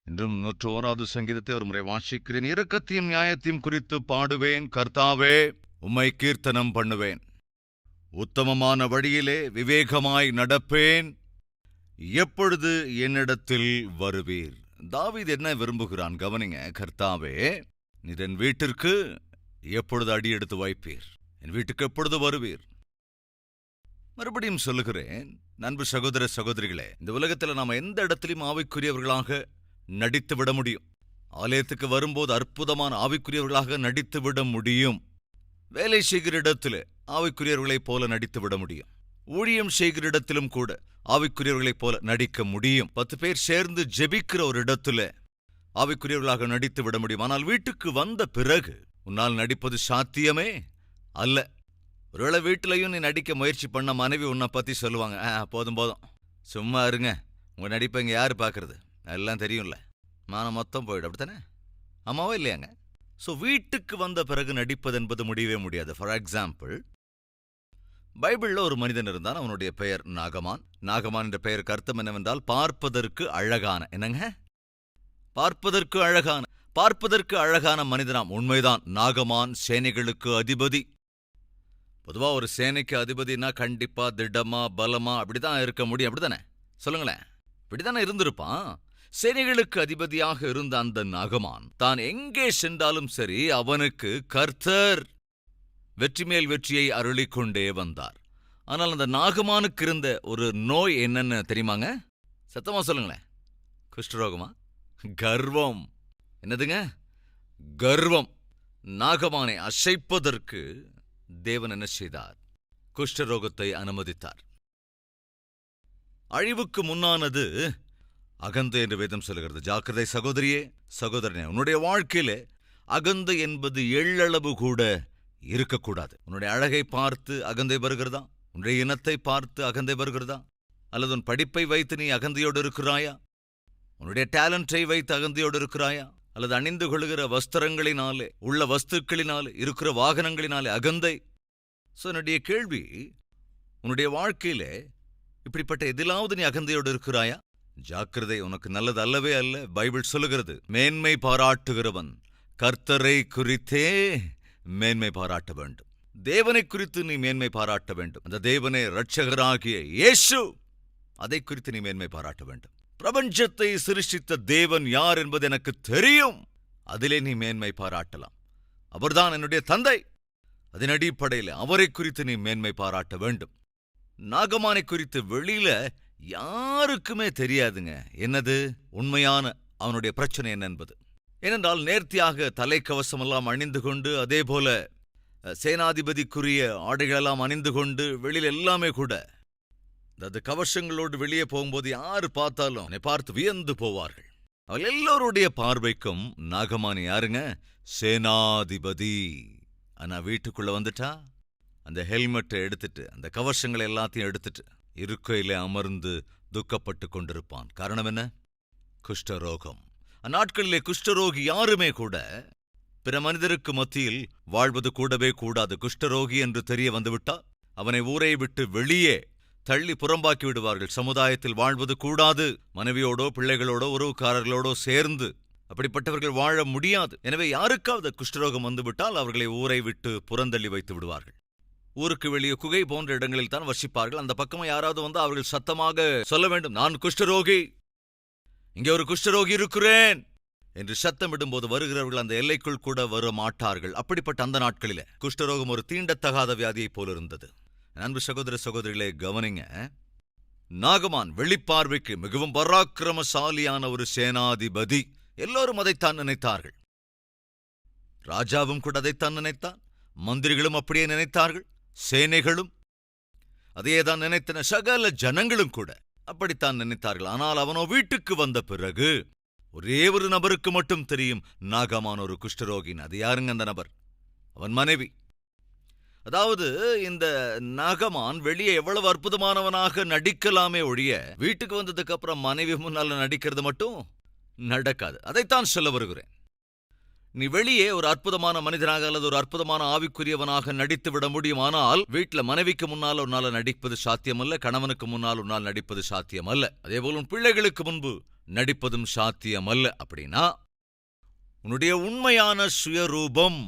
இன்றும் 101வது சங்கீதத்தை ஒரு முறை வாசிக்கிறேன். இரக்கத்தையும் நியாயத்தையும் குறித்து பாடுவேன். கர்த்தாவே, உம்மை கீர்த்தனம் பண்ணுவேன். உத்தமமான வழியிலே விவேகமாய் நடப்பேன். எப்பொழுது என்னிடத்தில் வருவீர்? தாவீது என்ன விரும்புகிறான் கவனிங்க. கர்த்தாவே, நீர் என் வீட்டிற்கு எப்பொழுது அடியெடுத்து வைப்பீர்? என் வீட்டுக்கு எப்பொழுது வருவீர்? மறுபடியும் சொல்லுகிறேன், நண்பு சகோதர சகோதரிகளே, இந்த உலகத்தில் நாம் எந்த இடத்திலும் ஆவிக்குரியவர்களாக நடித்து விட முடியும். ஆலயத்துக்கு வரும்போது அற்புதமான ஆவிக்குரியவர்களாக நடித்து விட முடியும். வேலை செய்கிற இடத்துல ஆவிக்குரியவர்களைப் போல நடித்து விட முடியும். ஊழியம் செய்கிற இடத்திலும் கூட ஆவிக்குரியவர்களைப் போல நடிக்க முடியும். 10 பேர் சேர்ந்து ஜெபிக்கிற ஒரு இடத்துல ஆவிக்குரியவர்களாக நடித்து விட முடியும். ஆனால் வீட்டுக்கு வந்த பிறகு உன்னால் நடிப்பது சாத்தியமே அல்ல. ஒருவேளை வீட்டிலையும் நீ நடிக்க முயற்சி பண்ண மனைவி உன்னை பத்தி சொல்லுவாங்க, போதும் போதும், சும்மா இருங்க, உங்க நடிப்பை இங்க யாரு பாக்குறது, எல்லாம் தெரியும்ல, மானம் மொத்தம் போயிடும், அப்படித்தானே? ஆமாவா இல்லையாங்க? ஸோ வீட்டுக்கு வந்த பிறகு நடிப்பது என்பது முடியவே முடியாது. ஃபார் எக்ஸாம்பிள், பைபிளில் ஒரு மனிதன் இருந்தான். அவனுடைய பெயர் நாகமான். நாகமான் என்ற பெயருக்கு அர்த்தம் என்னவென்றால் பார்ப்பதற்கு அழகான. என்னங்க? பார்ப்பதற்கு அழகான. பார்ப்பதற்கு அழகான மனிதனாம். உண்மைதான். நாகமான் சேனைகளுக்கு அதிபதி. பொதுவா ஒரு சேனைக்கு அதிபதினா கண்டிப்பா திடமா பலமா அப்படிதான் இருக்க முடியும், அப்படித்தானே? சொல்லுங்களேன், இப்படித்தானே இருந்திருப்பான். சேனைகளுக்கு அதிபதியாக இருந்த அந்த நாகமான் தான் எங்கே சென்றாலும் சரி அவனுக்கு கர்த்தர் வெற்றி மேல் வெற்றியை அருளிக்கொண்டே வந்தார். ஆனால் அந்த நாகமானுக்கு இருந்த ஒரு நோய் என்னன்னு தெரியுமாங்க? சத்தமா சொல்லுங்களேன். குஷ்டரோகமா? கர்வம். என்னதுங்க? கர்வம். நாகமானை அசைப்பதற்கு தேவன் என்ன செய்தார்? குஷ்டரோகத்தை அனுமதித்தார். அழிவுக்கு முன்னானது அகந்தை என்று வேதம் சொல்லுகிறது. ஜாக்கிரதை சகோதரியே, சகோதரனே, உன்னுடைய வாழ்க்கையில அகந்தை என்பது எள்ளளவு கூட இருக்கக்கூடாது. உன்னுடைய அழகை பார்த்து அகந்தை வருகிறதா? உன்னுடைய இனத்தை பார்த்து அகந்தை வருகிறதா? அல்லது உன் படிப்பை வைத்து நீ அகந்தையோடு இருக்கிறாயா? உன்னுடைய டேலண்டை வைத்து அகந்தையோடு இருக்கிறாயா? அல்லது அணிந்து கொள்கிற வஸ்திரங்களினாலே, உள்ள வஸ்துக்களினாலே, இருக்கிற வாகனங்களினாலே அகந்தை? என்னுடைய கேள்வி, உன்னுடைய வாழ்க்கையில இப்படிப்பட்ட எதிலாவது நீ அகந்தையோடு இருக்கிறாயா? ஜாக்கிரதை, உனக்கு நல்லது அல்லவே அல்ல. பைபிள் சொல்லுகிறது, மேன்மை பாராட்டுகிறவன் கர்த்தரை குறித்தே மேன்மை பாராட்ட வேண்டும். தேவனை குறித்து நீ மேன்மை பாராட்ட வேண்டும். அந்த தேவனே இரட்சகராகிய இயேசு, அதை குறித்து நீ மேன்மை பாராட்ட வேண்டும். பிரபஞ்சத்தை சிருஷ்டித்த தேவன் யார் என்பது எனக்கு தெரியும், அதிலே நீ மேன்மை பாராட்டலாம். அவர்தான் என்னுடைய தந்தை. அதன் அடிப்படையில் அவரை குறித்து நீ மேன்மை பாராட்ட வேண்டும். நாகமானை குறித்து வெளியில யாருக்குமே தெரியாதுங்க என்னது உண்மையான அவனுடைய பிரச்சனை என்ன என்பது. ஏனென்றால் நேர்த்தியாக தலைக்கவசம் எல்லாம் அணிந்து கொண்டு, அதே போல சேனாதிபதிக்குரிய ஆடைகளெல்லாம் அணிந்து கொண்டு வெளியில் எல்லாமே கூட அந்த கவசங்களோடு வெளியே போகும்போது யாரு பார்த்தாலும் என்னை பார்த்து வியந்து போவார்கள். அவள் எல்லோருடைய பார்வைக்கும் நாகமானி யாருங்க? சேனாதிபதி. ஆனா வீட்டுக்குள்ள வந்துட்டா அந்த ஹெல்மெட்டை எடுத்துட்டு, அந்த கவசங்களை எல்லாத்தையும் எடுத்துட்டு இருக்கையிலே அமர்ந்து துக்கப்பட்டு கொண்டிருப்பான். காரணம் என்ன? குஷ்டரோகம். அந்நாட்களிலே குஷ்டரோகி யாருமே கூட பிற மனிதருக்கு மத்தியில் வாழ்வது கூடவே கூடாது. குஷ்டரோகி என்று தெரிய வந்துவிட்டால் அவனை ஊரை விட்டு வெளியே தள்ளி புறம்பாக்கி விடுவார்கள். சமுதாயத்தில் வாழ்வது கூடாது. மனைவியோடோ பிள்ளைகளோடோ உறவுக்காரர்களோடோ சேர்ந்து அப்படிப்பட்டவர்கள் வாழ முடியாது. எனவே யாருக்காவது குஷ்டரோகம் வந்துவிட்டால் அவர்களை ஊரை விட்டு புறந்தள்ளி வைத்து விடுவார்கள். ஊருக்கு வெளியே குகை போன்ற இடங்களில் தான் வசிப்பார்கள். அந்த பக்கமா யாராவது வந்து அவர்கள் சத்தமாக சொல்ல வேண்டும், நான் குஷ்டரோகி, இங்கே ஒரு குஷ்டரோகி இருக்கிறேன் என்று சத்தமிடும்போது வருகிறவர்கள் அந்த எல்லைக்குள் கூட வர மாட்டார்கள். அப்படிப்பட்ட அந்த நாட்களிலே குஷ்டரோகம் ஒரு தீண்டத்தகாத வியாதியைப் போல இருந்தது. அன்பு சகோதர சகோதரிகளே, கவனிங்க. நாகமான் வெளிப்பார்வைக்கு மிகவும் பராக்கிரமசாலியான ஒரு சேனாதிபதி. எல்லோரும் அதைத்தான் நினைத்தார்கள். ராஜாவும் கூட அதைத்தான் நினைத்தான். மந்திரிகளும் அப்படியே நினைத்தார்கள். சேனைகளும் அதையேதான் நினைத்தன. சகல ஜனங்களும் கூட அப்படித்தான் நினைத்தார்கள். ஆனால் அவனோ வீட்டுக்கு வந்த பிறகு ஒரே ஒரு நபருக்கு மட்டும் தெரியும், நாகமான் ஒரு குஷ்டரோகின். அது யாருங்க அந்த நபர்? அவன் மனைவி. அதாவது இந்த நாகமான் வெளியே எவ்வளவு அற்புதமானவனாக நடிக்கலாமே ஒழிய, வீட்டுக்கு வந்ததுக்கு அப்புறம் மனைவி முன்னால நடிக்கிறது மட்டும் நடக்காது. அதைத்தான் சொல்ல வருகிறேன். நீ வெளியே ஒரு அற்புதமான மனிதனாக அல்லது ஒரு அற்புதமான ஆவிக்குரியவனாக நடித்து விட முடியும். ஆனால் வீட்டில் மனைவிக்கு முன்னால் உன்னால் நடிப்பது சாத்தியமல்ல. கணவனுக்கு முன்னால் உன்னால் நடிப்பது சாத்தியமல்ல. அதேபோல் உன் பிள்ளைகளுக்கு முன்பு நடிப்பதும் சாத்தியமல்ல. அப்படின்னா உன்னுடைய உண்மையான சுயரூபம்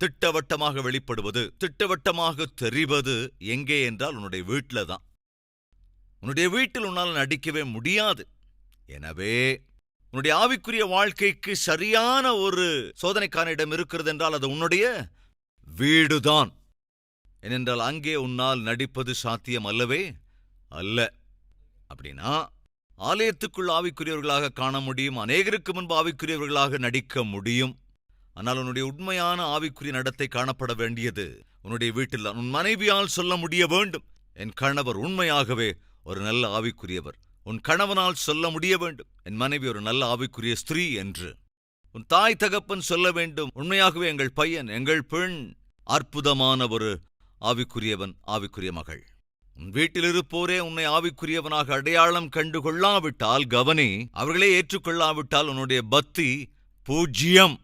திட்டவட்டமாக வெளிப்படுவது, திட்டவட்டமாக தெரிவது எங்கே என்றால் உன்னுடைய வீட்டில தான். உன்னுடைய வீட்டில் உன்னால் நடிக்கவே முடியாது. எனவே உன்னுடைய ஆவிக்குரிய வாழ்க்கைக்கு சரியான ஒரு சோதனைக்கான இடம் இருக்கிறது என்றால் அது உன்னுடைய வீடுதான். ஏனென்றால் அங்கே உன்னால் நடிப்பது சாத்தியம் அல்லவே அல்ல. அப்படின்னா ஆலயத்துக்குள் ஆவிக்குரியவர்களாக காண முடியும், அநேகருக்கு முன்பு ஆவிக்குரியவர்களாக நடிக்க முடியும். ஆனால் உன்னுடைய உண்மையான ஆவிக்குரிய நடத்தை காணப்பட வேண்டியது உன்னுடைய வீட்டில் தான். உன் மனைவியால் சொல்ல முடிய வேண்டும், என் கணவர் உண்மையாகவே ஒரு நல்ல ஆவிக்குரியவர். உன் கணவனால் சொல்ல முடிய வேண்டும், என் மனைவி ஒரு நல்ல ஆவிக்குரிய ஸ்திரீ என்று. உன் தாய் தகப்பன் சொல்ல வேண்டும், உண்மையாகவே எங்கள் பையன், எங்கள் பெண் அற்புதமான ஒரு ஆவிக்குரியவன், ஆவிக்குரிய மகள். உன் வீட்டில் இருப்போரே உன்னை ஆவிக்குரியவனாக அடையாளம் கண்டு கொள்ளாவிட்டால், கவனி, அவர்களே ஏற்றுக்கொள்ளாவிட்டால் உன்னுடைய பக்தி பூஜ்யம்.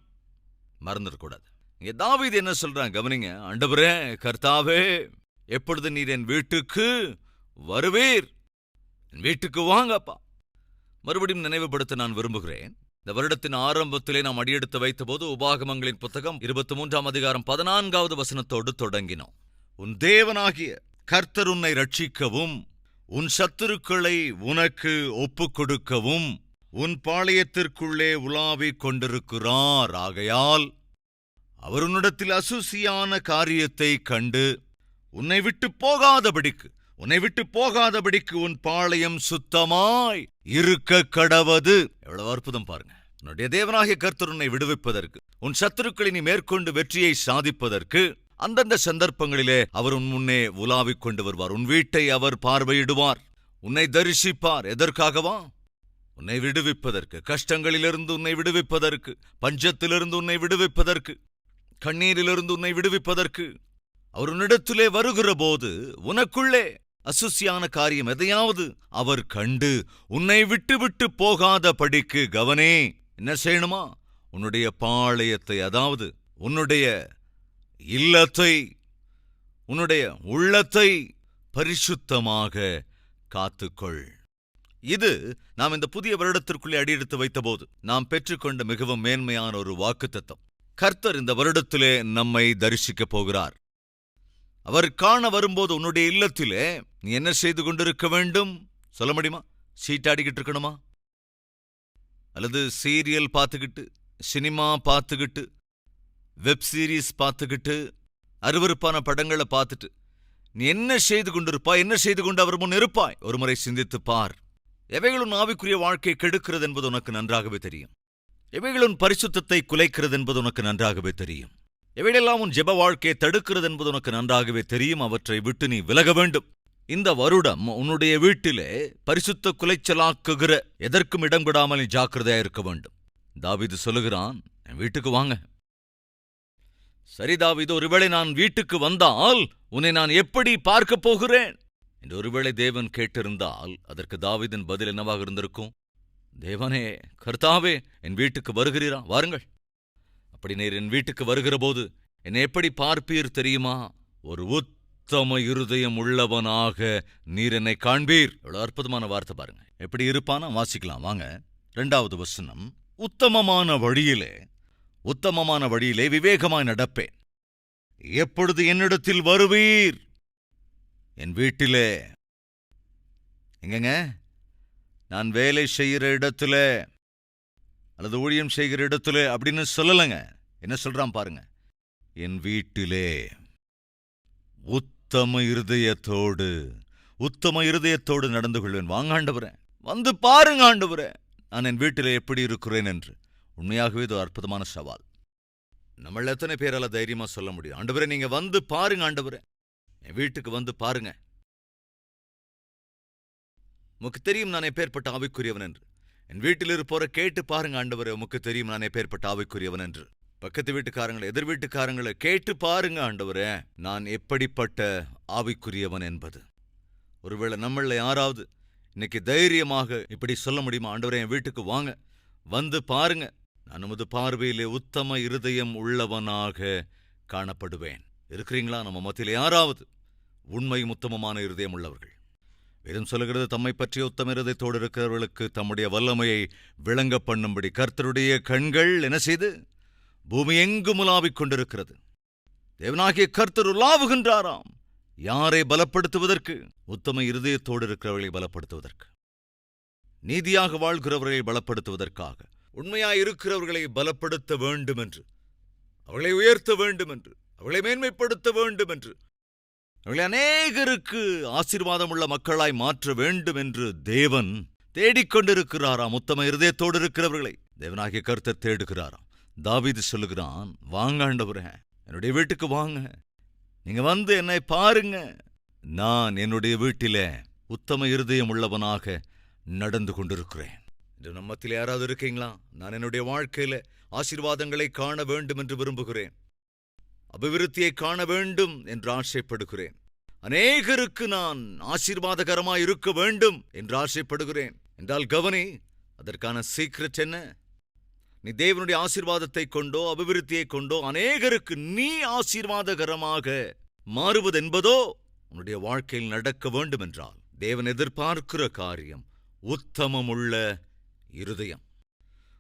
மறந்துடக்கூடாது. இங்க தாவீது என்ன சொல்றான் கவனிங்க. ஆண்டவரே, கர்த்தாவே, எப்பொழுது நீர் என் வீட்டுக்கு வருவீர்? என் வீட்டுக்கு வாங்கப்பா. மறுபடியும் நினைவுபடுத்த நான் விரும்புகிறேன். இந்த வருடத்தின் ஆரம்பத்திலே நாம் அடியெடுத்து வைத்த போது உபாகமங்களின் புத்தகம் 23ஆம் அதிகாரம் 14வது வசனத்தோடு தொடங்கினோம். உன் தேவனாகிய கர்த்தர் உன்னை ரட்சிக்கவும், உன் சத்துருக்களை உனக்கு ஒப்புக் கொடுக்கவும் உன் பாளையத்திற்குள்ளே உலாவிக் கொண்டிருக்கிறார். ஆகையால் அவர் உன்னிடத்தில் அசுசியான காரியத்தை கண்டு உன்னை விட்டு போகாதபடிக்கு உன் பாளையம் சுத்தமாய் இருக்க கடவது. எவ்வளவு அற்புதம் பாருங்க. உன்னுடைய தேவனாகிய கர்த்தர் உன்னை விடுவிப்பதற்கு, உன் சத்துருக்களை நீ மேற்கொண்டு வெற்றியை சாதிப்பதற்கு அந்தந்த சந்தர்ப்பங்களிலே அவர் உன் முன்னே உலாவிக் கொண்டு வருவார். உன் வீட்டை அவர் பார்வையிடுவார், உன்னை தரிசிப்பார். எதற்காகவா? உன்னை விடுவிப்பதற்கு, கஷ்டங்களிலிருந்து உன்னை விடுவிப்பதற்கு, பஞ்சத்திலிருந்து உன்னை விடுவிப்பதற்கு, கண்ணீரிலிருந்து உன்னை விடுவிப்பதற்கு. அவர் உன்னிடத்திலே வருகிற போது உனக்குள்ளே அசுசியான காரியம் எதையாவது அவர் கண்டு உன்னை விட்டு போகாதபடிக்கு, கவனே, என்ன செய்யணுமா? உன்னுடைய பாளையத்தை, அதாவது உன்னுடைய இல்லத்தை, உன்னுடைய உள்ளத்தை பரிசுத்தமாக காத்துக்கொள். இது நாம் இந்த புதிய வருடத்திற்குள்ளே அடியெடுத்து வைத்தபோது நாம் பெற்றுக்கொண்ட மிகவும் மேன்மையான ஒரு வாக்குத்தத்தம். கர்த்தர் இந்த வருடத்திலே நம்மை தரிசிக்கப் போகிறார். அவர் காண வரும்போது உன்னுடைய இல்லத்திலே நீ என்ன செய்து கொண்டிருக்க வேண்டும் சொல்ல முடியுமா? சீட்டாடிக்கிட்டு இருக்கணுமா? அல்லது சீரியல் பார்த்துக்கிட்டு, சினிமா பார்த்துக்கிட்டு, வெப் சீரிஸ் பார்த்துக்கிட்டு, அருவருப்பான படங்களை பார்த்துட்டு நீ என்ன செய்து கொண்டிருப்பாய்? என்ன செய்து கொண்டு அவர் முன் இருப்பாய்? ஒரு முறை சிந்தித்து பார். எவைகளும் ஆவிக்குரிய வாழ்க்கை கெடுக்கிறது என்பது உனக்கு நன்றாகவே தெரியும். எவைகளும் பரிசுத்தத்தை குலைக்கிறது என்பது உனக்கு நன்றாகவே தெரியும். எவையெல்லாம் உன் ஜெப வாழ்க்கையை தடுக்கிறது என்பது உனக்கு நன்றாகவே தெரியும். அவற்றை விட்டு நீ விலக வேண்டும். இந்த வருடம் உன்னுடைய வீட்டிலே பரிசுத்த குலைச்சலாக்குகிற எதற்கும் இடம் விடாமல் நீ ஜாக்கிரதையா இருக்க வேண்டும். தாவீது சொல்லுகிறான், என் வீட்டுக்கு வாங்க. சரி தாவீது, ஒருவேளை நான் வீட்டுக்கு வந்தால் உன்னை நான் எப்படி பார்க்கப் போகிறேன் என்று ஒருவேளை தேவன் கேட்டிருந்தால் அதற்கு தாவீதின் பதில் என்னவாக இருந்திருக்கும்? தேவனே, கர்த்தாவே, என் வீட்டுக்கு வருகிறீரா? வாருங்கள். அப்படி நீர் என் வீட்டுக்கு வருகிற போது என்னை எப்படி பார்ப்பீர் தெரியுமா? ஒரு உத்தம இருதயம் உள்ளவனாக நீர் என்னை காண்பீர். எவ்வளவு அற்புதமான வார்த்தை பாருங்க. எப்படி இருப்பானா? வாசிக்கலாம் வாங்க. 2வது வசனம். உத்தமமான வழியிலே விவேகமாய் நடப்பேன். எப்பொழுது என்னிடத்தில் வருவீர்? என் வீட்டிலே. எங்கங்க? நான் வேலை செய்கிற இடத்துல அல்லது ஊழியம் செய்கிற இடத்துல அப்படின்னு சொல்லலைங்க. என்ன சொல்றான் பாருங்க. என் வீட்டிலே உத்தம இருதயத்தோடு நடந்து கொள்வேன். வாங்க ஆண்டவரே, வந்து பாருங்க ஆண்டவரே, நான் என் வீட்டிலே எப்படி இருக்கிறேன் என்று. உண்மையாகவே இது அற்புதமான சவால். நம்மள எத்தனை பேரால தைரியமா சொல்ல முடியும்? ஆண்டவரே, நீங்க வந்து பாருங்க ஆண்டவரே, என் வீட்டுக்கு வந்து பாருங்க. உமக்கு தெரியும் நான் எப்பேற்பட்ட ஆவிக்குரியவன் என்று. என் வீட்டில் இருப்போரை கேட்டு பாருங்க ஆண்டவரே, உமக்கு தெரியும் நான் எப்பேற்பட்ட ஆவிக்குரியவன் என்று. பக்கத்து வீட்டுக்காரங்களை, எதிர் வீட்டுக்காரங்களை கேட்டு பாருங்க ஆண்டவரே, நான் எப்படிப்பட்ட ஆவிக்குரியவன் என்பது. ஒருவேளை நம்மள யாராவது இன்னைக்கு தைரியமாக இப்படி சொல்ல முடியுமா? ஆண்டவரே, என் வீட்டுக்கு வாங்க, வந்து பாருங்க, நான் உமது பார்வையிலே உத்தம இருதயம் உள்ளவனாக காணப்படுவேன். இருக்கிறீங்களா நம்ம மத்தியில் யாராவது உண்மையும் உத்தமமான இருதயம் உள்ளவர்கள்? வேதம் சொல்லுகிறது, தம்மை பற்றிய உத்தம இருதயத்தோடு இருக்கிறவர்களுக்கு தம்முடைய வல்லமையை விளங்க பண்ணும்படி கர்த்தருடைய கண்கள் என்ன செய்து பூமி எங்கும் உலாவிக் கொண்டிருக்கிறது. தேவனாகிய கர்த்தர் உலாவுகின்றாராம். யாரை பலப்படுத்துவதற்கு? உத்தம இருதயத்தோடு இருக்கிறவர்களை பலப்படுத்துவதற்கு, நீதியாக வாழ்கிறவர்களை பலப்படுத்துவதற்காக, உண்மையாய் இருக்கிறவர்களை பலப்படுத்த வேண்டும் என்று, அவர்களை உயர்த்த வேண்டும் என்று, அவர்களை மேன்மைப்படுத்த வேண்டும் என்று, அவர்களை அநேகருக்கு ஆசீர்வாதம் உள்ள மக்களாய் மாற்ற வேண்டும் என்று தேவன் தேடிக்கொண்டிருக்கிறாராம். உத்தம இருதயத்தோடு இருக்கிறவர்களை தேவனாகிய கர்த்தர் தேடுகிறாராம். தாவீது சொல்லுகிறான், வாங்க ஆண்டவரே, என்னுடைய வீட்டுக்கு வாங்க, நீங்க வந்து என்னை பாருங்க, நான் என்னுடைய வீட்டிலே உத்தம இருதயம் உள்ளவனாக நடந்து கொண்டிருக்கிறேன். இது நம்மத்தில் யாராவது இருக்கீங்களா? நான் என்னுடைய வாழ்க்கையில ஆசீர்வாதங்களை காண வேண்டும் என்று விரும்புகிறேன், அபிவிருத்தியை காண வேண்டும் என்று ஆசைப்படுகிறேன், அநேகருக்கு நான் ஆசீர்வாதகரமாய் இருக்க வேண்டும் என்று ஆசைப்படுகிறேன் என்றால் கவனி, அதற்கான சீக்ரெட் என்ன? நீ தேவனுடைய ஆசீர்வாதத்தை கொண்டோ அபிவிருத்தியை கொண்டோ அநேகருக்கு நீ ஆசீர்வாதகரமாக மாறுவது என்பதோ உன்னுடைய வாழ்க்கையில் நடக்க வேண்டும் என்றால் தேவன் எதிர்பார்க்கிற காரியம் உத்தமமுள்ள இருதயம்.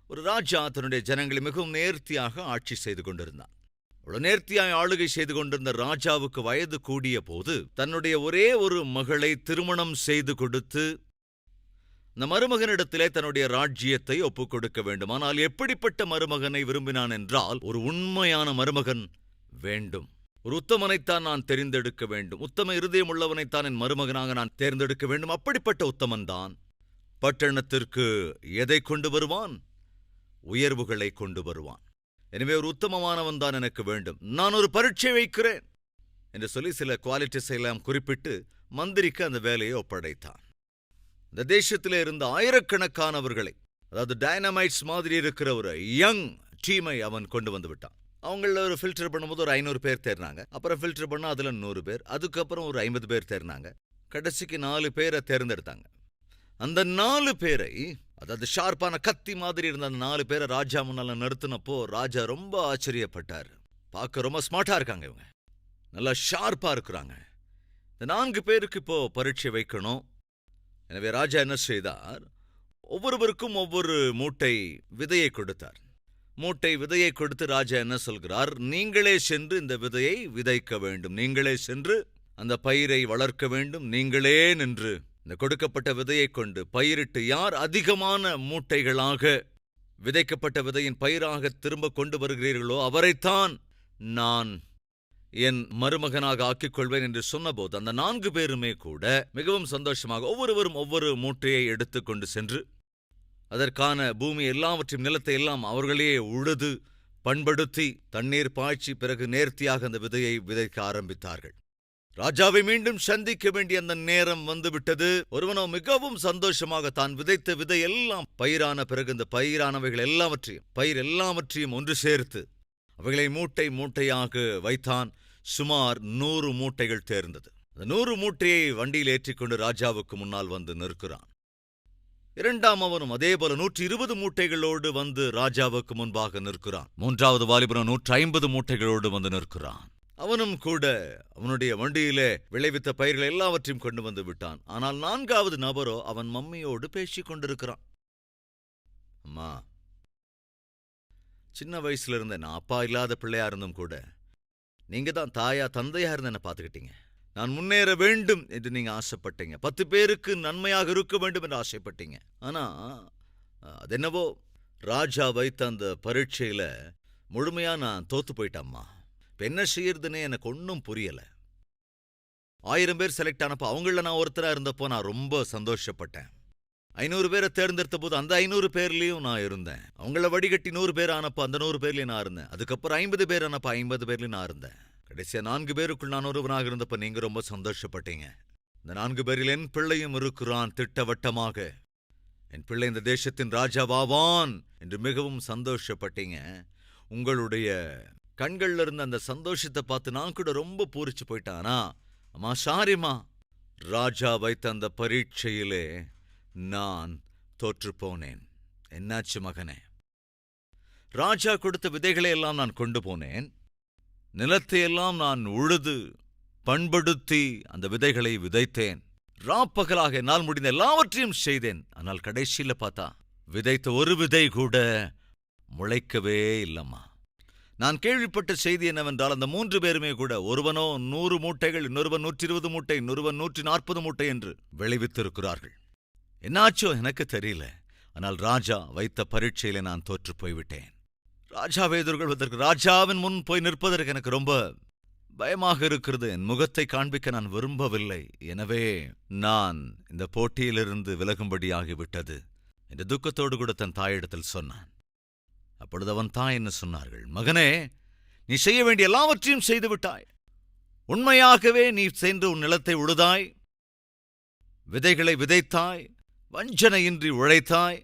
ஒரு ராஜா தன்னுடைய ஜனங்களை மிகவும் நேர்த்தியாக ஆட்சி செய்து கொண்டிருந்தான். அவ்வளவு நேர்த்தியாய் ஆளுகை செய்து கொண்டிருந்த ராஜாவுக்கு வயது கூடிய போது தன்னுடைய ஒரே ஒரு மகளை திருமணம் செய்து கொடுத்து இந்த மருமகனிடத்திலே தன்னுடைய ராஜ்யத்தை ஒப்புக் கொடுக்க வேண்டும். ஆனால் எப்படிப்பட்ட மருமகனை விரும்பினான் என்றால், ஒரு உண்மையான மருமகன் வேண்டும், ஒரு உத்தமனைத்தான் நான் தெரிந்தெடுக்க வேண்டும், உத்தம இருதயம் உள்ளவனைத்தான் என் மருமகனாக நான் தேர்ந்தெடுக்க வேண்டும். அப்படிப்பட்ட உத்தமன்தான் பட்டணத்திற்கு எதை கொண்டு வருவான்? உயர்வுகளை கொண்டு வருவான். எனவே ஒரு உத்தமமானவன் தான் எனக்கு வேண்டும், நான் ஒரு பரீட்சை வைக்கிறேன் என்று சொல்லி சில குவாலிட்டிஸ் எல்லாம் குறிப்பிட்டு மந்திரிக்கு அந்த வேலையை ஒப்படைத்தான். இந்த தேசத்திலே இருந்த ஆயிரக்கணக்கானவர்களை, அதாவது டைனமைட்ஸ் மாதிரி இருக்கிற ஒரு யங் டீமை அவன் கொண்டு வந்து விட்டான். அவங்கள ஒரு ஃபில்டர் பண்ணும்போது ஒரு 500 பேர் தேர்னாங்க. அப்புறம் ஃபில்டர் பண்ணா அதுல 100 பேர், அதுக்கப்புறம் ஒரு 50 பேர் தேர்னாங்க. கடைசிக்கு 4 பேரை தேர்ந்தெடுத்தாங்க. அந்த 4 பேரை, அதாவது ஷார்ப்பான கத்தி மாதிரி இருந்த அந்த 4 பேரை ராஜா முன்னால நிறுத்தினப்போ ராஜா ரொம்ப ஆச்சரியப்பட்டார். பார்க்க ரொம்ப ஸ்மார்ட்டா இருக்காங்க, இவங்க நல்லா ஷார்ப்பா இருக்கிறாங்க. இந்த 4 பேருக்கு இப்போ பரீட்சை வைக்கணும். எனவே ராஜா என்ன செய்தார்? ஒவ்வொருவருக்கும் ஒவ்வொரு மூட்டை விதையை கொடுத்தார். மூட்டை விதையை கொடுத்து ராஜா என்ன சொல்கிறார்? நீங்களே சென்று இந்த விதையை விதைக்க வேண்டும், நீங்களே சென்று அந்த பயிரை வளர்க்க வேண்டும், நீங்களே நின்று இந்த கொடுக்கப்பட்ட விதையை கொண்டு பயிரிட்டு யார் அதிகமான மூட்டைகளாக விதைக்கப்பட்ட விதையின் பயிராக திரும்ப கொண்டு வருகிறீர்களோ அவரைத்தான் நான் என் மருமகனாக ஆக்கிக் கொள்வேன் என்று சொன்னபோது அந்த 4 பேருமே கூட மிகவும் சந்தோஷமாக ஒவ்வொருவரும் ஒவ்வொரு மூட்டையை எடுத்துக்கொண்டு சென்று அதற்கான பூமி எல்லாவற்றையும் நிலத்தை எல்லாம் அவர்களே உழுது பண்படுத்தி தண்ணீர் பாய்ச்சி பிறகு நேர்த்தியாக அந்த விதையை விதைக்க ஆரம்பித்தார்கள். ராஜாவை மீண்டும் சந்திக்க வேண்டிய அந்த நேரம் வந்துவிட்டது. ஒருவனோ மிகவும் சந்தோஷமாக தான் விதைத்த விதை எல்லாம் பயிரான பிறகு இந்த பயிரானவைகள் எல்லாவற்றையும் பயிர் எல்லாவற்றையும் ஒன்று சேர்த்து அவைகளை மூட்டை மூட்டையாக வைத்தான். சுமார் 100 மூட்டைகள் தேர்ந்தது. அந்த 100 மூட்டையை வண்டியில் ஏற்றிக்கொண்டு ராஜாவுக்கு முன்னால் வந்து நிற்கிறான். இரண்டாம் அவனும் அதேபோல 120 மூட்டைகளோடு வந்து ராஜாவுக்கு முன்பாக நிற்கிறான். மூன்றாவது வாலிபனும் 150 மூட்டைகளோடு வந்து நிற்கிறான். அவனும் கூட அவனுடைய வண்டியிலே விளைவித்த பயிர்கள் எல்லாவற்றையும் கொண்டு வந்து விட்டான். ஆனால் 4வது நபரோ அவன் மம்மியோடு பேசிக் கொண்டிருக்கிறான். அம்மா, சின்ன வயசுல இருந்த நான் அப்பா இல்லாத பிள்ளையா இருந்தும் கூட நீங்க தான் தாயா தந்தையா இருந்து என்ன பார்த்துக்கிட்டீங்க. நான் முன்னேற வேண்டும் என்று நீங்க ஆசைப்பட்டீங்க. 10 பேருக்கு நன்மையாக இருக்க வேண்டும் என்று ஆசைப்பட்டீங்க. ஆனா அது என்னவோ ராஜா வைத்த அந்த பரீட்சையில முழுமையா நான் தோத்து போயிட்டம்மா. இப்ப என்ன செய்யறதுன்னே எனக்கு ஒன்னும் புரியல. 1000 பேர் செலக்ட் ஆனப்போ அவங்கள நான் ஒருத்தரா இருந்தப்போ நான் ரொம்ப சந்தோஷப்பட்டேன். 500 பேரை தேர்ந்தெடுத்த போது அந்த 500 பேர்லயும் நான் இருந்தேன். அவங்கள வடிகட்டி 100 பேர் ஆனப்போ அந்த 100 பேர்லயும் நான் இருந்தேன். அதுக்கப்புறம் 50 பேர் ஆனப்போ 50 பேர்லயும் நான் இருந்தேன். கடைசியா 4 பேருக்குள் நான் ஒருவனாக இருந்தப்ப நீங்க ரொம்ப சந்தோஷப்பட்டீங்க. இந்த 4 பேரில் என் பிள்ளையும் இருக்கிறான் திட்டவட்டமாக. என் பிள்ளை இந்த தேசத்தின் ராஜாவாவான் என்று மிகவும் சந்தோஷப்பட்டீங்க. உங்களுடைய கண்கள்ல இருந்த அந்த சந்தோஷத்தை பார்த்து நான் கூட ரொம்ப பூரிச்சு போயிட்டானா. அம்மா சாரிம்மா, ராஜா வைத்த அந்த பரீட்சையிலே நான் தோற்றுப்போனேன். என்னாச்சு மகனே? ராஜா கொடுத்த விதைகளை எல்லாம் நான் கொண்டு போனேன். நிலத்தையெல்லாம் நான் உழுது பண்படுத்தி அந்த விதைகளை விதைத்தேன். ராப்பகலாக என்னால் முடிந்த எல்லாவற்றையும் செய்தேன். ஆனால் கடைசியில பார்த்தா விதைத்த ஒரு விதை கூட முளைக்கவே இல்லம்மா. நான் கேள்விப்பட்ட செய்தி என்னவென்றால், அந்த 3 பேருமே கூட, ஒருவனோ 100 மூட்டைகள், இன்னொருவன் 120 மூட்டை, இன்னொருவன் 140 மூட்டை என்று விளைவித்திருக்கிறார்கள். என்னாச்சோ எனக்கு தெரியல. ஆனால் ராஜா வைத்த பரீட்சையில நான் தோற்று போய்விட்டேன். ராஜாவை எதிர்கொள்வதற்கு, ராஜாவின் முன் போய் நிற்பதற்கு எனக்கு ரொம்ப பயமாக இருக்கிறது. என் முகத்தை காண்பிக்க நான் விரும்பவில்லை. எனவே நான் இந்த போட்டியிலிருந்து விலகும்படியாகிவிட்டது என்று துக்கத்தோடு கூட தன் தாயிடத்தில் சொன்னான். அப்பொழுது அவன் தாய் என்ன சொன்னார்கள்? மகனே, நீ செய்ய வேண்டிய எல்லாவற்றையும் செய்து விட்டாய். உண்மையாகவே நீ சென்று உன் நிலத்தை உழுதாய், விதைகளை விதைத்தாய், வஞ்சனையின்றி உழைத்தாய்,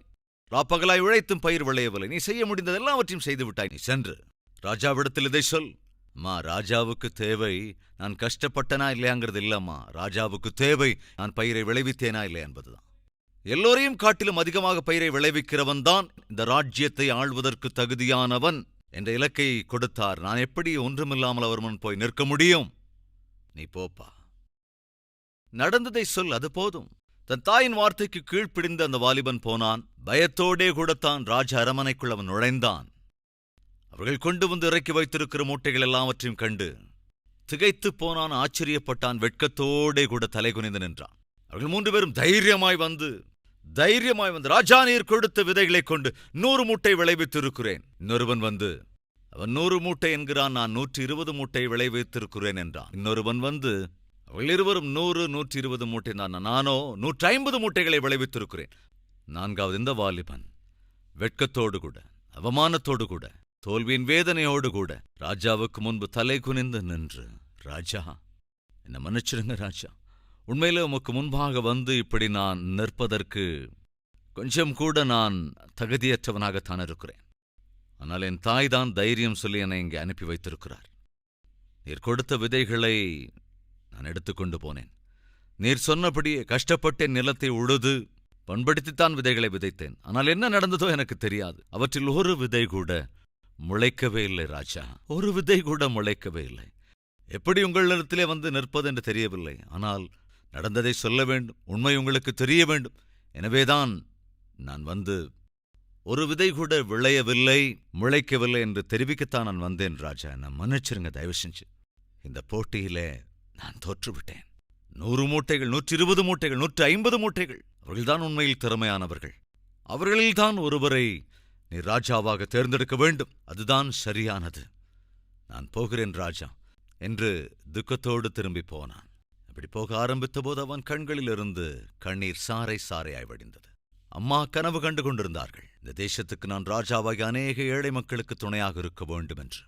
ராப்பகலாய் உழைத்தும் பயிர் விளையவில்லை. நீ செய்ய முடிந்தது எல்லாவற்றையும் செய்து விட்டாய். நீ சென்று ராஜாவிடத்தில் இதை சொல். அம்மா, ராஜாவுக்கு தேவை நான் கஷ்டப்பட்டனா இல்லையாங்கிறது இல்லம்மா. ராஜாவுக்கு தேவை நான் பயிரை விளைவித்தேனா இல்லையா என்பதுதான். எல்லோரையும் காட்டிலும் அதிகமாக பயிரை விளைவிக்கிறவன் தான் இந்த ராஜ்யத்தை ஆள்வதற்கு தகுதியானவன் என்ற இலக்கை கொடுத்தார். நான் எப்படி ஒன்றுமில்லாமல் அவர் முன் போய் நிற்க முடியும்? நீ போப்பா, நடந்ததை சொல், அது போதும். தன் தாயின் வார்த்தைக்கு கீழ்ப்பிடிந்த அந்த வாலிபன் போனான். பயத்தோடே கூடத்தான் ராஜ அரமனைக்குள் அவன் நுழைந்தான். அவர்கள் கொண்டு வந்து இறக்கி வைத்திருக்கிற மூட்டைகள் எல்லாவற்றையும் கண்டு திகைத்து போனான், ஆச்சரியப்பட்டான், வெட்கத்தோடே கூட தலை குனிந்து நின்றான். அவர்கள் 3 பேரும் தைரியமாய் வந்து ராஜா, நீர் கொடுத்த விதைகளை கொண்டு 100 மூட்டை விளைவித்திருக்கிறேன். இன்னொருவன் வந்து, அவன் 100 மூட்டை என்கிறான், நான் 120 மூட்டை விளைவித்திருக்கிறேன் என்றான். இன்னொருவன் வந்து, அவர்கள் இருவரும் 100, 120 மூட்டை தான், நானோ 150 மூட்டைகளை விளைவித்திருக்கிறேன். 4வது இந்த வாலிபன் வெட்கத்தோடு கூட, அவமானத்தோடு கூட, தோல்வியின் வேதனையோடு கூட ராஜாவுக்கு முன்பு தலை குனிந்து நின்று, ராஜா, என்ன மன்னிச்சிருங்க ராஜா, உண்மையிலே உமக்கு முன்பாக வந்து இப்படி நான் நிற்பதற்கு கொஞ்சம் கூட நான் தகுதியற்றவனாகத்தான் இருக்கிறேன். ஆனால் என் தாய் தான் தைரியம் சொல்லி என்னை இங்கே அனுப்பி வைத்திருக்கிறார். நீர் கொடுத்த விதைகளை நான் எடுத்துக்கொண்டு போனேன். நீர் சொன்னபடியே கஷ்டப்பட்டேன், நிலத்தை உழுது பண்படுத்தித்தான் விதைகளை விதைத்தேன். ஆனால் என்ன நடந்ததோ எனக்கு தெரியாது. அவற்றில் ஒரு விதை கூட முளைக்கவே இல்லை ராஜா, ஒரு விதை கூட முளைக்கவே இல்லை. எப்படி உங்களிடத்திலே வந்து நிற்பது என்று தெரியவில்லை. ஆனால் நடந்ததை சொல்ல வேண்டும், உண்மை உங்களுக்கு தெரிய வேண்டும். எனவேதான் நான் வந்து ஒரு விதை கூட விளையவில்லை, முளைக்கவில்லை என்று தெரிவிக்கத்தான் நான் வந்தேன் ராஜா. நான் மன்னிச்சிருங்க தயவு செஞ்சு. இந்த போட்டியிலே நான் தோற்றுவிட்டேன். 100 மூட்டைகள், 120 மூட்டைகள், 150 மூட்டைகள். அவர்கள்தான் உண்மையில் திறமையானவர்கள். அவர்களில்தான் ஒருவரை நீ ராஜாவாக தேர்ந்தெடுக்க வேண்டும். அதுதான் சரியானது. நான் போகிறேன் ராஜா என்று துக்கத்தோடு திரும்பி போனான். அப்படி போக ஆரம்பித்த போது அவன் கண்களிலிருந்து கண்ணீர் சாறை சாறையாய் வடிந்தது. அம்மா கனவு கண்டு கொண்டிருந்தார்கள், இந்த தேசத்துக்கு நான் ராஜாவாகி அநேக ஏழை மக்களுக்கு துணையாக இருக்க வேண்டும் என்று.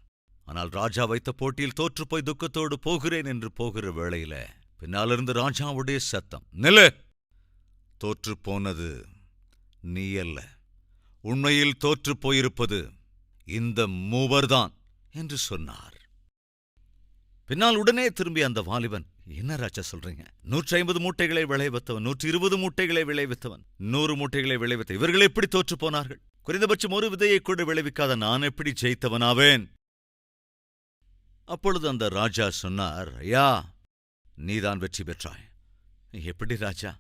ஆனால் ராஜா வைத்த போட்டியில் தோற்றுப்போய் துக்கத்தோடு போகிறேன் என்று போகிற வேளையில பின்னாலிருந்து ராஜாவுடைய சத்தம், நில்லு, தோற்று போனது நீ அல்ல, உண்மையில் தோற்று போயிருப்பது இந்த மூவர்தான் என்று சொன்னார். பின்னால் உடனே திரும்பி அந்த வாலிபன், என்ன ராஜா சொல்றீங்க? 150 மூட்டைகளை விளைவித்தவன், 120 மூட்டைகளை விளைவித்தவன், 100 மூட்டைகளை விளைவித்த இவர்கள் எப்படி தோற்று போனார்கள்? குறைந்தபட்சம் ஒரு விதையை கூட விளைவிக்காத நான் எப்படி ஜெயித்தவனாவேன்? அப்பொழுது அந்த ராஜா சொன்னார், ஐயா, நீதான் வெற்றி பெற்றாய். எப்படி ராஜா?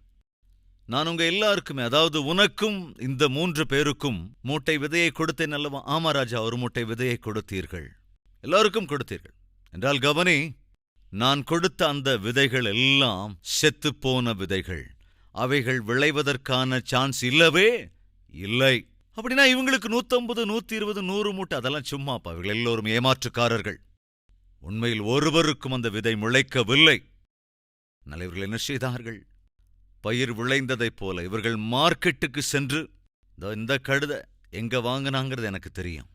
நான் உங்க எல்லாருக்குமே, அதாவது உனக்கும் இந்த 3 பேருக்கும் மூட்டை விதையை கொடுத்தேன் அல்லவா? ஆமா ராஜா, ஒரு மூட்டை விதையை கொடுத்தீர்கள், எல்லாருக்கும் கொடுத்தீர்கள் என்றால் கவனி, நான் கொடுத்த அந்த விதைகள் எல்லாம் செத்துப்போன விதைகள். அவைகள் விளைவதற்கான சான்ஸ் இல்லவே இல்லை. அப்படின்னா இவங்களுக்கு 150, 120, 100 மூட்டை அதெல்லாம் சும்மாப்பா. அவர்கள் எல்லோரும் ஏமாற்றுக்காரர்கள். உண்மையில் ஒருவருக்கும் அந்த விதை முளைக்கவில்லை. இவர்கள் என்ன செய்தார்கள்? பயிர் விளைந்ததைப் போல இவர்கள் மார்க்கெட்டுக்கு சென்று, இந்த கழுதை எங்க வாங்கினாங்கிறது எனக்கு தெரியும்,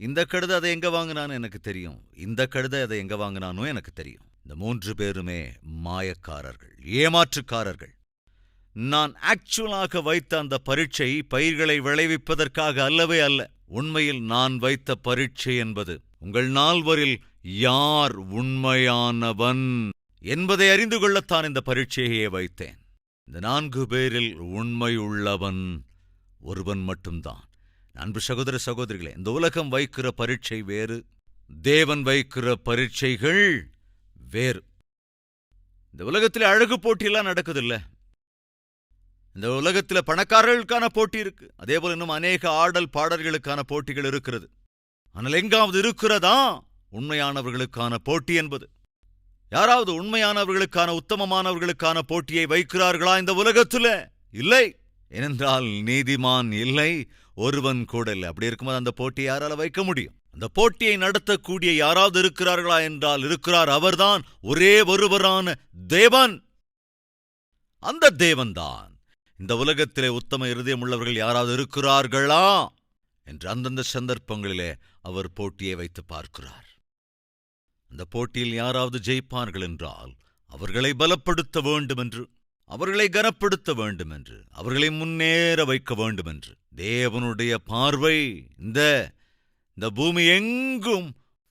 இந்த கழுதை அதை எங்க வாங்கினான்னு எனக்கு தெரியும், இந்த கழுதை அதை எங்க வாங்கினானோ எனக்கு தெரியும். இந்த 3 பேருமே மாயக்காரர்கள், ஏமாற்றுக்காரர்கள். நான் ஆக்சுவலாக வைத்த அந்த பரீட்சை பயிர்களை விளைவிப்பதற்காக அல்லவே அல்ல. உண்மையில் நான் வைத்த பரீட்சை என்பது உங்கள் 4வரில் யார் உண்மையானவன் என்பதை அறிந்து கொள்ளத்தான் இந்த பரீட்சையே வைத்தேன். இந்த 4 பேரில் உண்மையுள்ளவன் ஒருவன் மட்டும்தான். அன்பு சகோதர சகோதரிகளே, இந்த உலகம் வைக்கிற பரீட்சை வேறு, தேவன் வைக்கிற பரீட்சைகள் வேறு. இந்த உலகத்திலே அழகு போட்டியெல்லாம் நடக்குதில்ல. இந்த உலகத்தில் பணக்காரர்களுக்கான போட்டி இருக்கு. அதே போல இன்னும் அநேக ஆடல் பாடல்களுக்கான போட்டிகள் இருக்கிறது. ஆனால் எங்காவது இருக்கிறதா உண்மையானவர்களுக்கான போட்டி என்பது? யாராவது உண்மையானவர்களுக்கான உத்தமமானவர்களுக்கான போட்டியை வைக்கிறார்களா இந்த உலகத்தில்? இல்லை. ஏனென்றால் நீதிமான் இல்லை, ஒருவன் கூட இல்லை. அப்படி இருக்கும்போது அந்த போட்டியை யாரால வைக்க முடியும்? அந்த போட்டியை நடத்தக்கூடிய யாராவது இருக்கிறார்களா என்றால் இருக்கிறார். அவர்தான் ஒரே ஒருவரான தேவன். அந்த தேவன்தான் இந்த உலகத்திலே உத்தம இருதயம் உள்ளவர்கள் யாராவது இருக்கிறார்களா என்று அந்தந்த சந்தர்ப்பங்களிலே அவர் போட்டியை வைத்து பார்க்கிறார். அந்த போட்டியில் யாராவது ஜெயிப்பார்கள் என்றால் அவர்களை பலப்படுத்த வேண்டும் என்று, அவர்களை கனப்படுத்த வேண்டும் என்று, அவர்களை முன்னேற வைக்க வேண்டும் என்று தேவனுடைய பார்வை இந்த பூமி எங்கும்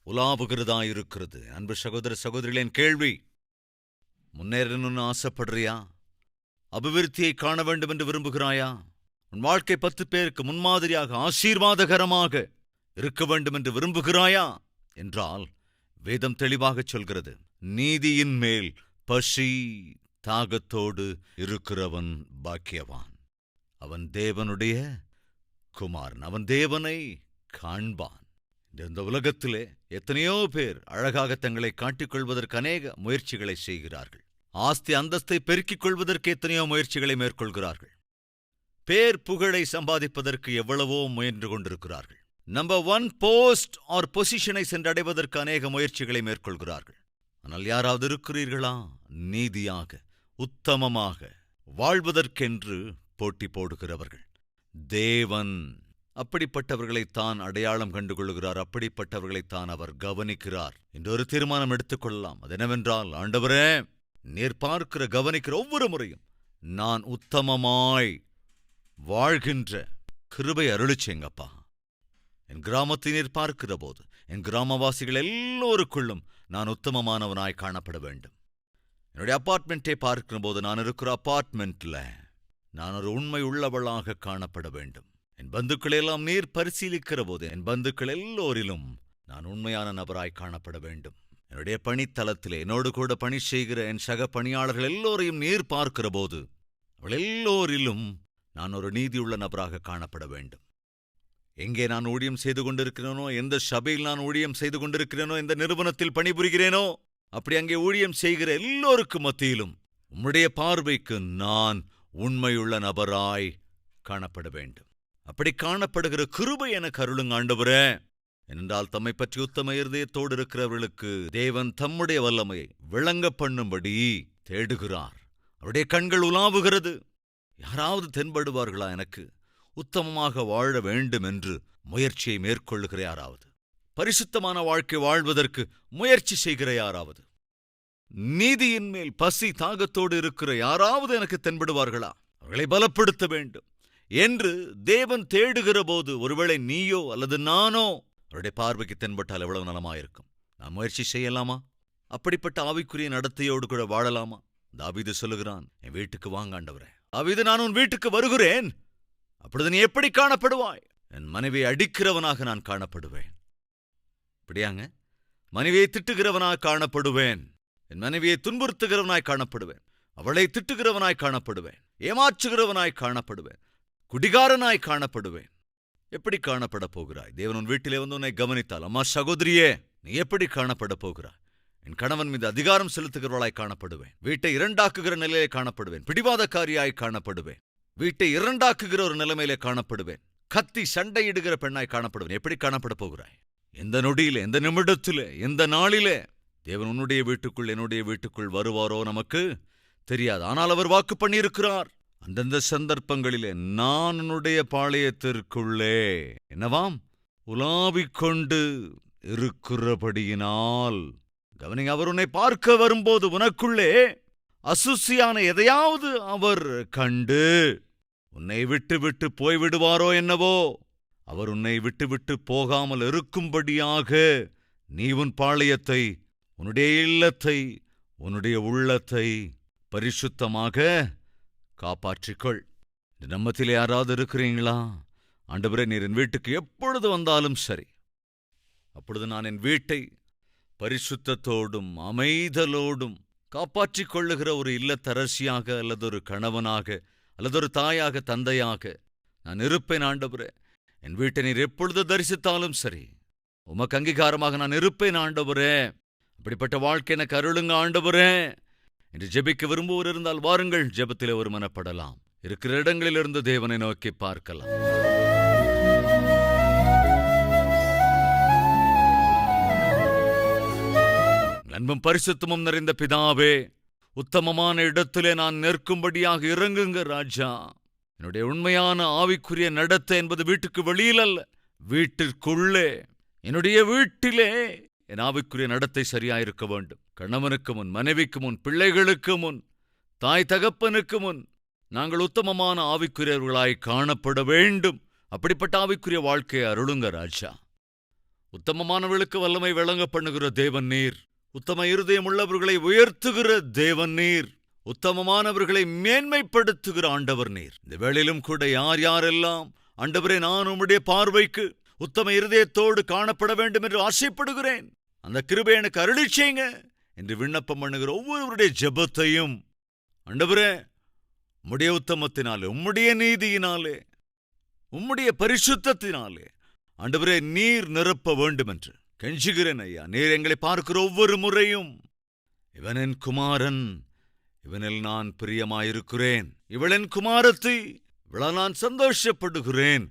உலாவுகிறதாயிருக்கிறது. அன்பு சகோதர சகோதரிகளின் கேள்வி, முன்னேறணும்னு ஆசைப்படுறியா? அபிவிருத்தியை காண வேண்டும் என்று விரும்புகிறாயா? உன் வாழ்க்கை 10 பேருக்கு முன்மாதிரியாக ஆசீர்வாதகரமாக இருக்க வேண்டும் என்று விரும்புகிறாயா என்றால் வேதம் தெளிவாகச் சொல்கிறது, நீதியின் மேல் பசி தாகத்தோடு இருக்கிறவன் பாக்கியவான். அவன் தேவனுடைய குமாரன், அவன் தேவனை காண்பான். இந்த உலகத்திலே எத்தனையோ பேர் அழகாக தங்களை காட்டிக்கொள்வதற்கு அநேக முயற்சிகளை செய்கிறார்கள். ஆஸ்தி அந்தஸ்தை பெருக்கிக் கொள்வதற்கு எத்தனையோ முயற்சிகளை மேற்கொள்கிறார்கள். பேர் புகழை சம்பாதிப்பதற்கு எவ்வளவோ முயன்று கொண்டிருக்கிறார்கள். நம்பர் 1 போஸ்ட் ஆர் பொசிஷனை சென்றடைவதற்கு அநேக முயற்சிகளை மேற்கொள்கிறார்கள். ஆனால் யாராவது இருக்கிறீர்களா நீதியாக உத்தமமாக வாழ்வதற்கென்று போட்டி போடுகிறவர்கள்? தேவன் அப்படிப்பட்டவர்களைத்தான் அடையாளம் கண்டுகொள்கிறார், அப்படிப்பட்டவர்களைத்தான் அவர் கவனிக்கிறார். இன்று ஒரு தீர்மானம் எடுத்துக்கொள்ளலாம். அது என்னவென்றால், ஆண்டவரே, நீர் பார்க்கிற கவனிக்கிற ஒவ்வொரு முறையும் நான் உத்தமமாய் வாழ்கின்ற கிருபை அருளிச்சேங்கப்பா. என் கிராமத்தை நீர் பார்க்கிற போது என் கிராமவாசிகள் எல்லோருக்குள்ளும் நான் உத்தமமானவனாய் காணப்பட வேண்டும். என்னுடைய அபார்ட்மெண்ட்டை பார்க்கிற போது நான் இருக்கிற அபார்ட்மெண்ட்ல நான் ஒரு உண்மை உள்ளவளாக காணப்பட வேண்டும். என் பந்துக்களெல்லாம் நீர் பரிசீலிக்கிற போது என் பந்துக்கள் எல்லோரிலும் நான் உண்மையான நபராய் காணப்பட வேண்டும். என்னுடைய பணித்தளத்திலே என்னோடு கூட பணி செய்கிற என் சக பணியாளர்கள் எல்லோரையும் நீர் பார்க்கிற போது அவள் எல்லோரிலும் நான் ஒரு நீதியுள்ள நபராக காணப்பட வேண்டும். எங்கே நான் ஊழியம் செய்து கொண்டிருக்கிறேனோ, எந்த சபையில் நான் ஊழியம் செய்து கொண்டிருக்கிறேனோ, எந்த நிறுவனத்தில் பணிபுரிகிறேனோ, அப்படி அங்கே ஊழியம் செய்கிற எல்லோருக்கும் மத்தியிலும் உம்முடைய பார்வைக்கு நான் உண்மையுள்ள நபராய் காணப்பட வேண்டும். அப்படி காணப்படுகிற கிருபை எனக்கு அருளுங்க ஆண்டவரே. என்றால் தம்மை பற்றி உத்தம இருதயத்தோடு இருக்கிறவர்களுக்கு தேவன் தம்முடைய வல்லமையை விளங்க பண்ணும்படி தேடுகிறார். அவருடைய கண்கள் உலாவுகிறது. யாராவது தென்படுவார்களா எனக்கு உத்தமமாக வாழ வேண்டும் என்று முயற்சியை மேற்கொள்ளுகிற யாராவது? பரிசுத்தமான வாழ்க்கை வாழ்வதற்கு முயற்சி செய்கிற யாராவது? நீதியின் மேல் பசி தாகத்தோடு இருக்கிற யாராவது எனக்கு தென்படுவார்களா? அவர்களை பலப்படுத்த வேண்டும் என்று தேவன் தேடுகிற போது ஒருவேளை நீயோ அல்லது நானோ அவருடைய பார்வைக்கு தென்பட்டால் எவ்வளவு நலமாயிருக்கும். நான் முயற்சி செய்யலாமா? அப்படிப்பட்ட ஆவிக்குரிய நடத்தையோடு கூட வாழலாமா? தாவீது சொல்லுகிறான், என் வீட்டுக்கு வாங்க ஆண்டவரே. தாவீது, நான் உன் வீட்டுக்கு வருகிறேன். அப்பொழுது நீ எப்படி காணப்படுவாய்? என் மனைவியை அடிக்கிறவனாக நான் காணப்படுவேன். இப்படியாங்க, மனைவியை திட்டுகிறவனாய் காணப்படுவேன். என் மனைவியை துன்புறுத்துகிறவனாய் காணப்படுவேன். அவளை திட்டுகிறவனாய் காணப்படுவேன். ஏமாற்றுகிறவனாய் காணப்படுவேன். குடிகாரனாய் காணப்படுவேன். எப்படி காணப்பட போகிறாய்? தேவன் உன் வீட்டிலே வந்து உன்னை கவனித்தால், அம்மா சகோதரியே, நீ எப்படி காணப்பட போகிறாய்? என் கணவன் மீது அதிகாரம் செலுத்துகிறவளாய் காணப்படுவேன். வீட்டை 2ஆக்குகிற நிலையிலே காணப்படுவேன். பிடிவாதக்காரியாய் காணப்படுவேன். வீட்டை 2ஆக்குகிற ஒரு நிலைமையிலே காணப்படுவேன். கத்தி சண்டையிடுகிற பெண்ணாய் காணப்படுவேன். எப்படி காணப்பட போகிறாய்? எந்த நொடியிலே, எந்த நிமிடத்திலே, எந்த நாளிலே தேவன் உன்னுடைய வீட்டுக்குள் என்னுடைய வீட்டுக்குள் வருவாரோ நமக்கு தெரியாது. ஆனால் அவர் வாக்கு பண்ணியிருக்கிறார். அந்தந்த சந்தர்ப்பங்களிலே நான் உன்னுடைய பாளையத்திற்குள்ளே என்னவாம் உலாவிக்கொண்டு இருக்கிறபடியினால், கவனிங்க, அவர் உன்னை பார்க்க வரும்போது உனக்குள்ளே அசுசியான எதையாவது அவர் கண்டு உன்னை விட்டு விட்டு போய்விடுவாரோ என்னவோ. அவர் உன்னை விட்டு விட்டு போகாமல் இருக்கும்படியாக நீ உன் பாளையத்தை, உன்னுடைய இல்லத்தை, உன்னுடைய உள்ளத்தை பரிசுத்தமாக காப்பாற்றிக்கொள். இந்த நம்மத்திலே யாராவது இருக்கிறீங்களா? ஆண்டவரே, நீர் என் வீட்டுக்கு எப்பொழுது வந்தாலும் சரி, அப்பொழுது நான் என் வீட்டை பரிசுத்தத்தோடும் அமைதலோடும் காப்பாற்றிக் கொள்ளுகிற ஒரு இல்லத்தரசியாக அல்லது ஒரு கணவனாக அல்லது ஒரு தாயாக தந்தையாக நான் இருப்பேன் ஆண்டவரே. என் வீட்டை நீர் எப்பொழுது தரிசித்தாலும் சரி, உமக்கு அங்கீகாரமாக நான் இருப்பேன் ஆண்டவரே. அப்படிப்பட்ட வாழ்க்கை எனக்கு அருளுங்க ஆண்டவரே என்று ஜெபிக்க விரும்புவோர் இருந்தால் வாருங்கள், ஜெபத்திலே ஒரு மனப்படலாம். இருக்கிற இடங்களிலிருந்து தேவனை நோக்கி பார்க்கலாம். அன்பும் பரிசுத்தமும் நிறைந்த பிதாவே, உத்தமமான இடத்திலே நான் நிற்கும்படியாக இறங்குங்க ராஜா. என்னுடைய உண்மையான ஆவிக்குரிய நடத்தை என்பது வீட்டுக்கு வெளியில் அல்ல, வீட்டிற்குள்ளே, என்னுடைய வீட்டிலே என் ஆவிக்குரிய நடத்தை சரியாயிருக்க வேண்டும். கணவனுக்கு முன், மனைவிக்கு முன், பிள்ளைகளுக்கு முன், தாய் தகப்பனுக்கு முன் நாங்கள் உத்தமமான ஆவிக்குரியவர்களாய் காணப்பட வேண்டும். அப்படிப்பட்ட ஆவிக்குரிய வாழ்க்கையை அருளுங்க ராஜா. உத்தமமானவர்களுக்கு வல்லமை விளங்க பண்ணுகிற தேவன் நீர். உத்தம இருதயம் உள்ளவர்களை உயர்த்துகிற தேவன் நீர். உத்தமமானவர்களை மேன்மைப்படுத்துகிற ஆண்டவர் நீர். இந்த வேளையிலும் கூட யார் யாரெல்லாம் ஆண்டவரே நான் உம்முடைய பார்வைக்கு உத்தம இருதயத்தோடு காணப்பட வேண்டும் என்று ஆசைப்படுகிறேன், அந்த கிருபை எனக்கு அருளி செய்யுங்க என்று விண்ணப்பம் பண்ணுகிற ஒவ்வொருவருடைய ஜெபத்தையும் ஆண்டவரே உம்முடைய உத்தமத்தினாலே, உம்முடைய நீதியினாலே, உம்முடைய பரிசுத்தத்தினாலே ஆண்டவரே நீர் நிரப்ப வேண்டும் என்று கெஞ்சுகிறேன் ஐயா. நீர் எங்களை பார்க்கிற ஒவ்வொரு முறையும் இவன் என் குமாரன், இவனில் நான் பிரியமாயிருக்கிறேன், இவளின் குமாரத்தை, இவள நான் சந்தோஷப்படுகிறேன்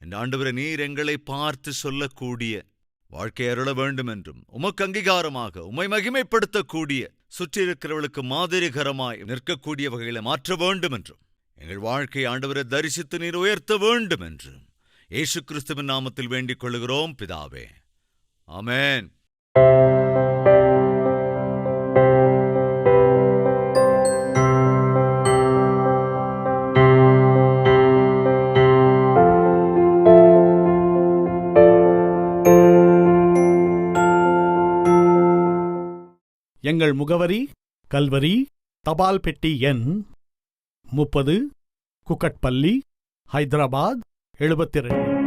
என்று ஆண்டவரே நீர் எங்களை பார்த்து சொல்லக்கூடிய வாழ்க்கை அருள வேண்டும் என்றும், உமக்கு அங்கீகாரமாக உம்மை மகிமைப்படுத்தக்கூடிய, சுற்றியிருக்கிறவளுக்கு மாதிரிகரமாய் நிற்கக்கூடிய வகையில மாற்ற வேண்டும் என்றும், எங்கள் வாழ்க்கையை ஆண்டவரை தரிசித்து நீர் உயர்த்த வேண்டும் என்றும் இயேசு கிறிஸ்துவின் நாமத்தில் வேண்டிக் கொள்கிறோம் பிதாவே. ஆமென். எங்கள் முகவரி கல்வரி, தபால் பெட்டி எண் 30, குக்கட்பள்ளி, ஹைதராபாத் 72.